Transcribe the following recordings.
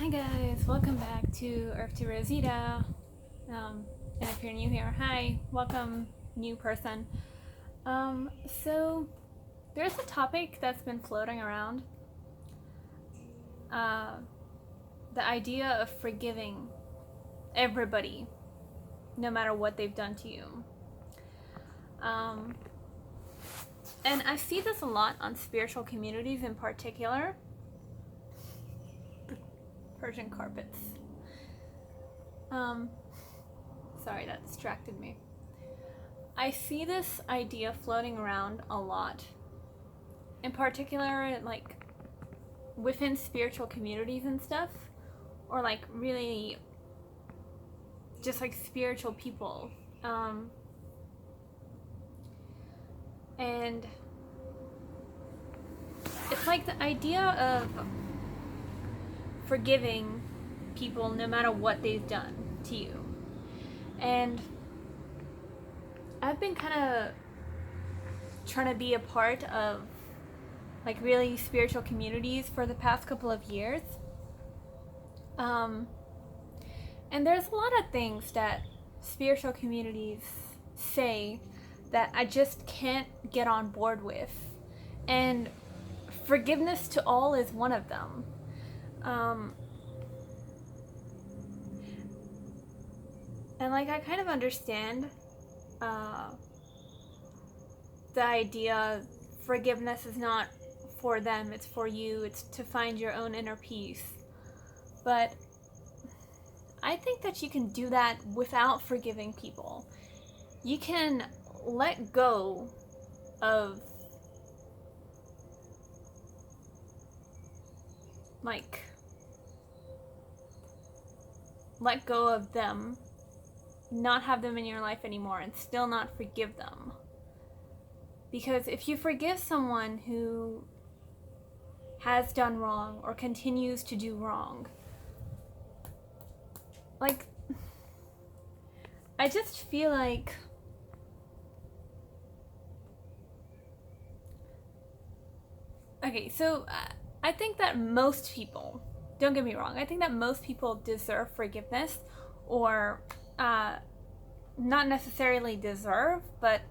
Hi guys, welcome back to Earth to Rosita. And if you're new here, hi, welcome, new person. So there's a topic that's been floating around. The idea of forgiving everybody, no matter what they've done to you. And I see this a lot on spiritual communities in particular. Persian carpets. Sorry, that distracted me. I see this idea floating around a lot. In particular, like within spiritual communities and stuff, or like really just like spiritual people. And it's like the idea of forgiving people no matter what they've done to you. And I've been kind of trying to be a part of like really spiritual communities for the past couple of years. And there's a lot of things that spiritual communities say that I just can't get on board with. And forgiveness to all is one of them. And like I kind of understand the idea forgiveness is not for them, it's for you, it's to find your own inner peace. But I think that you can do that without forgiving people. You can let go of let go of them, not have them in your life anymore, and still not forgive them. Because if you forgive someone who has done wrong or continues to do wrong, like, I just feel like okay, so I think that most people, don't get me wrong, I think that most people deserve forgiveness, or not necessarily deserve, but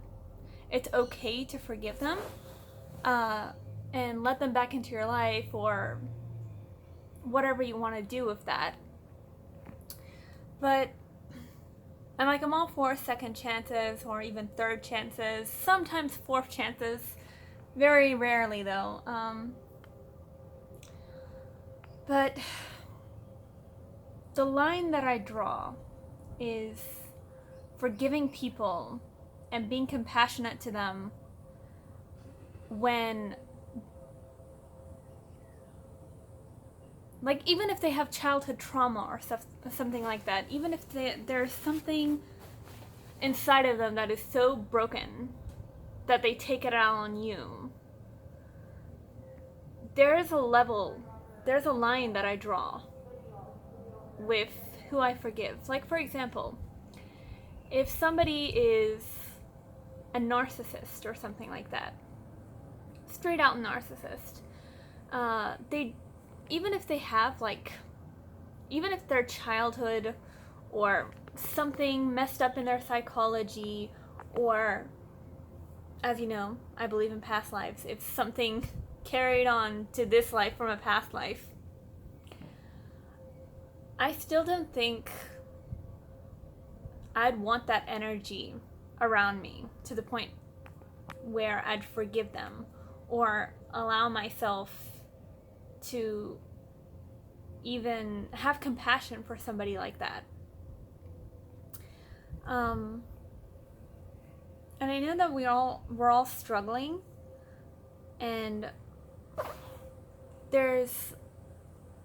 it's okay to forgive them and let them back into your life, or whatever you want to do with that. But I'm all for second chances or even third chances, sometimes fourth chances, very rarely though. But the line that I draw is forgiving people and being compassionate to them when, like, even if they have childhood trauma or something like that, even if there's something inside of them that is so broken that they take it out on you, there's a line that I draw with who I forgive. Like, for example, if somebody is a narcissist or something like that, straight out narcissist, even if they have even if their childhood or something messed up in their psychology, or, as you know, I believe in past lives, if something carried on to this life from a past life, I still don't think I'd want that energy around me to the point where I'd forgive them or allow myself to even have compassion for somebody like that. And I know that we're all struggling, and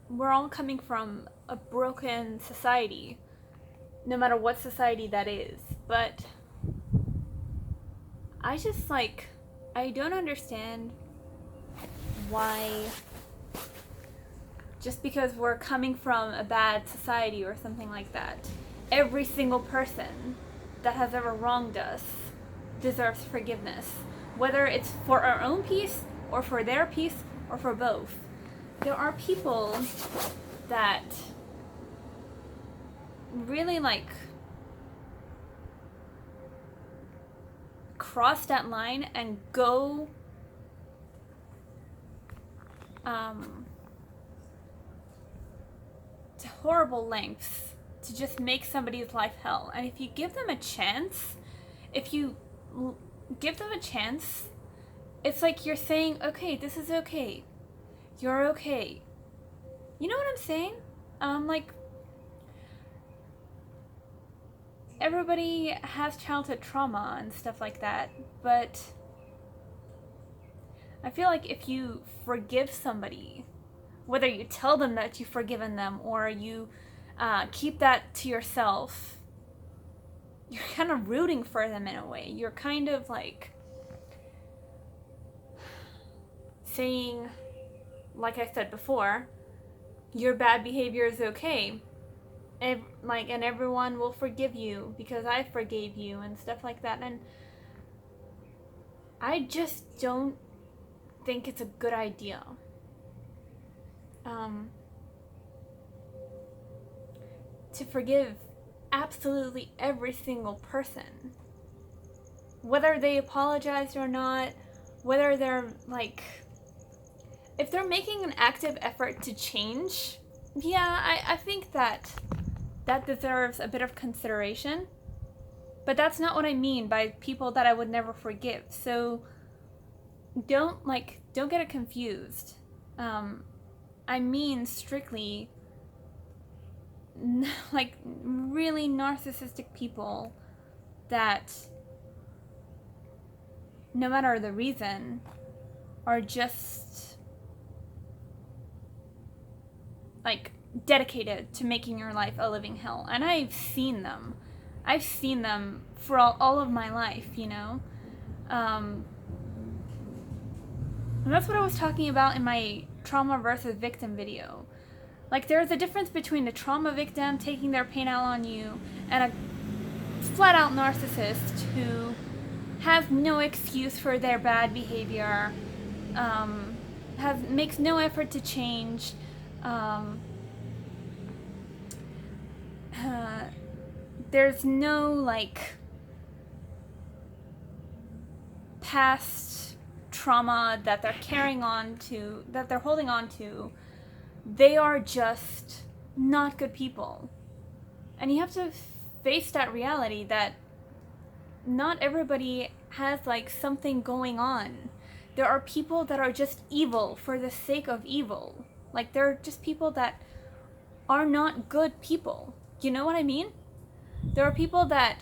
we're all coming from a broken society, no matter what society that is. But I just I don't understand why, just because we're coming from a bad society or something like that, every single person that has ever wronged us deserves forgiveness, whether it's for our own peace or for their peace or for both. There are people that really like cross that line and go to horrible lengths to just make somebody's life hell. And if you give them a chance, if you give them a chance, it's like you're saying, okay, this is okay. You're okay. You know what I'm saying? Like, everybody has childhood trauma and stuff like that, but I feel like if you forgive somebody, whether you tell them that you've forgiven them or you keep that to yourself, you're kind of rooting for them in a way. You're kind of like saying, like I said before, your bad behavior is okay. And everyone will forgive you because I forgave you and stuff like that. And I just don't think it's a good idea. To forgive absolutely every single person, whether they apologized or not, whether they're like, if they're making an active effort to change, yeah, I think that deserves a bit of consideration. But that's not what I mean by people that I would never forgive. So don't get it confused. I mean strictly like really narcissistic people that, no matter the reason, are just like dedicated to making your life a living hell. And I've seen them for all of my life, you know. And that's what I was talking about in my trauma versus victim video. Like, there's a difference between the trauma victim taking their pain out on you and a flat-out narcissist who has no excuse for their bad behavior, makes no effort to change, there's no, like, past trauma that they're carrying on to, that they're holding on to. They are just not good people. And you have to face that reality that not everybody has, like, something going on. There are people that are just evil for the sake of evil. Like, they're just people that are not good people. You know what I mean? There are people that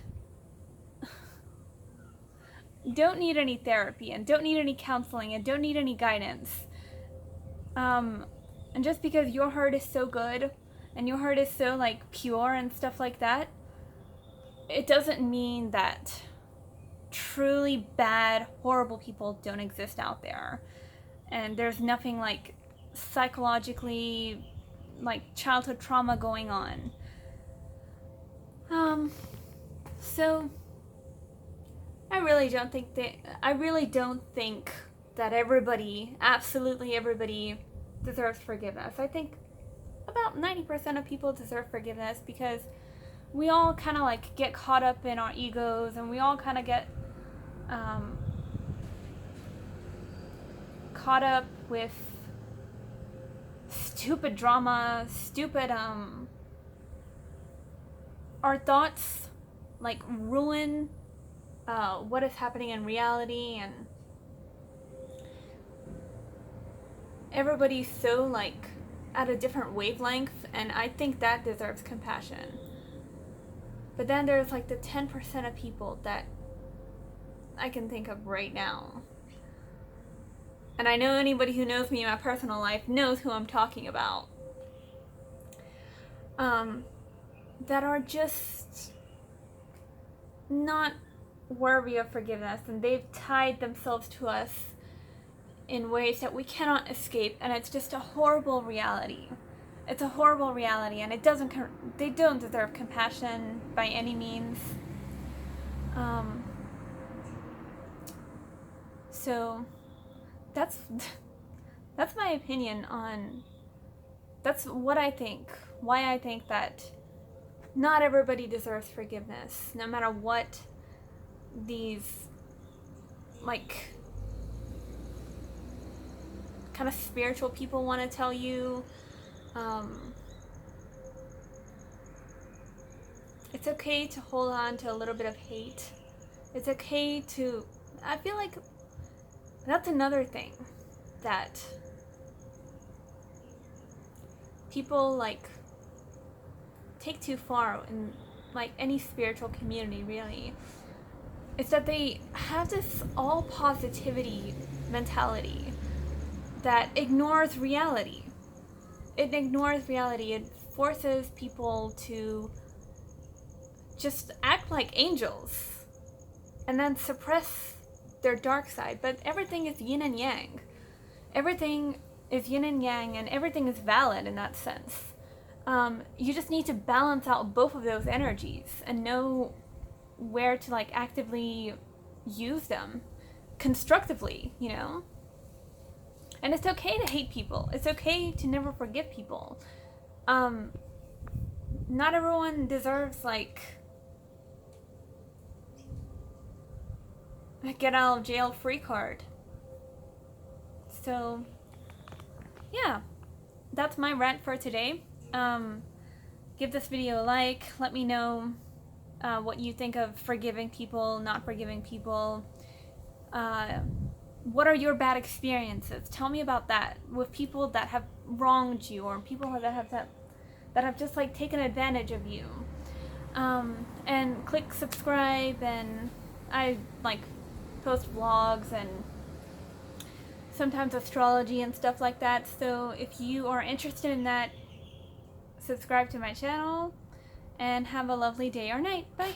don't need any therapy and don't need any counseling and don't need any guidance. And just because your heart is so good and your heart is so, like, pure and stuff like that, it doesn't mean that truly bad, horrible people don't exist out there. And there's nothing, like, psychologically, like, childhood trauma going on. So I really don't think that everybody, absolutely everybody, deserves forgiveness. I think about 90% of people deserve forgiveness because we all kind of, like, get caught up in our egos, and we all kind of get caught up with stupid drama, stupid our thoughts, like, ruin what is happening in reality, and everybody's so, like, at a different wavelength, and I think that deserves compassion. But then there's, like, the 10% of people that I can think of right now. And I know anybody who knows me in my personal life knows who I'm talking about. That are just not worthy of forgiveness, and they've tied themselves to us in ways that we cannot escape, and it's just a horrible reality. It's a horrible reality, and they don't deserve compassion by any means. So that's my opinion on That's what I think. Why I think that not everybody deserves forgiveness, no matter what these, like, kind of spiritual people want to tell you. It's okay to hold on to a little bit of hate. It's okay to, I feel like that's another thing that people like take too far in like any spiritual community, really. It's that they have this all positivity mentality that ignores reality. It ignores reality. It forces people to just act like angels and then suppress their dark side. But everything is yin and yang. Everything is yin and yang, and everything is valid in that sense. You just need to balance out both of those energies and know where to like actively use them constructively, you know? And it's okay to hate people. It's okay to never forgive people. Not everyone deserves like a get out of jail free card. So yeah, that's my rant for today. Give this video a like. Let me know what you think of forgiving people, not forgiving people. What are your bad experiences? Tell me about that with people that have wronged you, or people that have just like taken advantage of you. And click subscribe, and I like post vlogs and sometimes astrology and stuff like that. So if you are interested in that, subscribe to my channel, and have a lovely day or night. Bye.